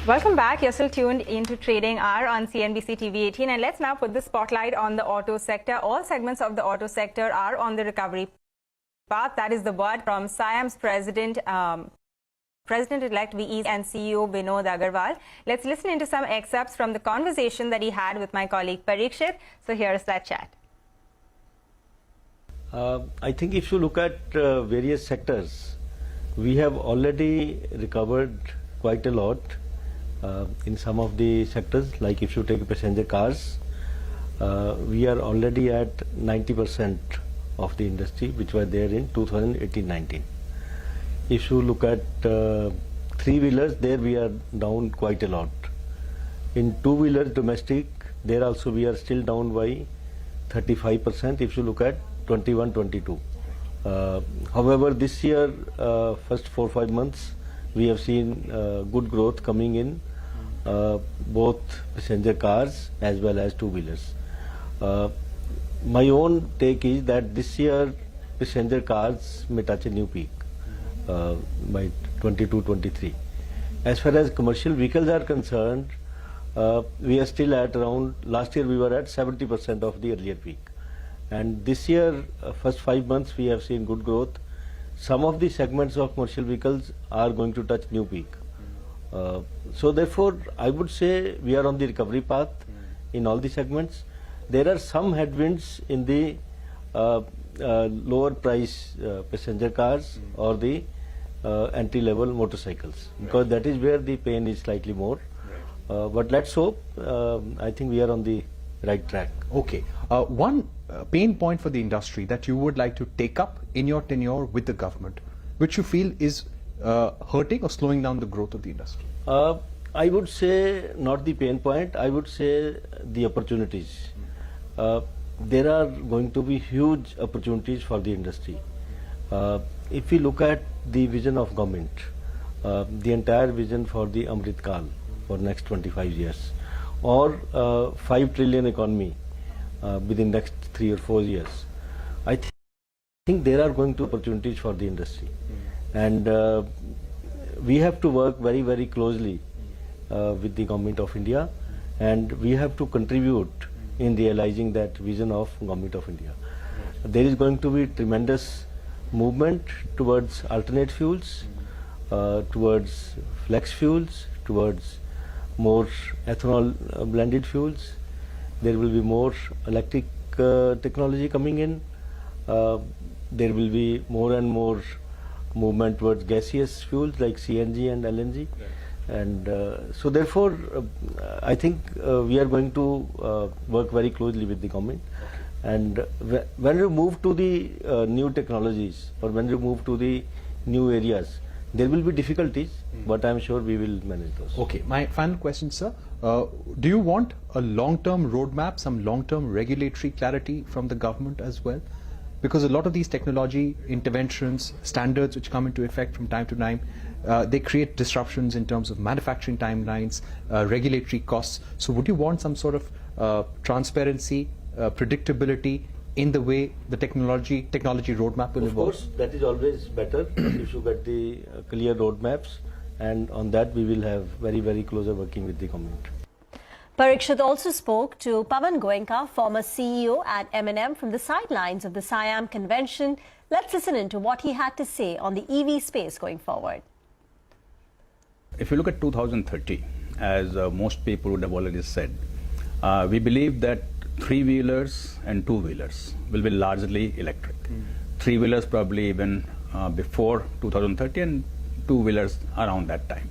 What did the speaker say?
Welcome back. You're still tuned into Trading Hour on CNBC-TV18, and let's now put the spotlight on the auto sector. All segments of the auto sector are on the recovery path. That is the word from SIAM's President-elect VECV and CEO Vinod Aggarwal. Let's listen into some excerpts from the conversation that he had with my colleague Parikshit. So here is that chat. I think if you look at various sectors, we have already recovered quite a lot in some of the sectors. Like if you take passenger cars, we are already at 90% of the industry which were there in 2018-19. If you look at three-wheelers, there we are down quite a lot. In two-wheelers domestic, there also we are still down by 35% if you look at 21-22. However, this year, first 4-5 months, we have seen good growth coming in both passenger cars as well as two-wheelers. My own take is that this year passenger cars may touch a new peak by 22-23. As far as commercial vehicles are concerned, we are still at around, last year we were at 70% of the earlier peak. And this year, first 5 months, we have seen good growth. Some of the segments of commercial vehicles are going to touch new peak. So therefore, I would say we are on the recovery path in all the segments. There are some headwinds in the lower price passenger cars or the entry-level motorcycles, because that is where the pain is slightly more. But let's hope. I think we are on the right track. Okay. One pain point for the industry that you would like to take up in your tenure with the government, which you feel is hurting or slowing down the growth of the industry? I would say not the pain point, I would say the opportunities. There are going to be huge opportunities for the industry. If we look at the vision of government, the entire vision for the Amrit Kal for next 25 years, or 5 trillion economy within next 3 or 4 years, I think there are going to be opportunities for the industry. And we have to work very, very closely with the Government of India, and we have to contribute in realizing that vision of Government of India. There is going to be tremendous movement towards alternate fuels, towards flex fuels, towards more ethanol blended fuels. There will be more electric technology coming in. There will be more and more movement towards gaseous fuels like CNG and LNG. And so therefore, I think we are going to work very closely with the government. And when we move to the new technologies, or when we move to the new areas, there will be difficulties, but I am sure we will manage those. Okay, my final question, sir. Do you want a long-term roadmap, some long-term regulatory clarity from the government as well? Because a lot of these technology interventions, standards which come into effect from time to time, they create disruptions in terms of manufacturing timelines, regulatory costs. So would you want some sort of transparency, predictability in the way the technology roadmap will evolve? Of course, that is always better if you get the clear roadmaps, and on that we will have very, very closer working with the government. Parikshit also spoke to Pawan Goenka, former CEO at M&M, from the sidelines of the SIAM convention. Let's listen into what he had to say on the EV space going forward. If you look at 2030, as most people would have already said, we believe that three-wheelers and two-wheelers will be largely electric. Three-wheelers probably even before 2030, and two-wheelers around that time.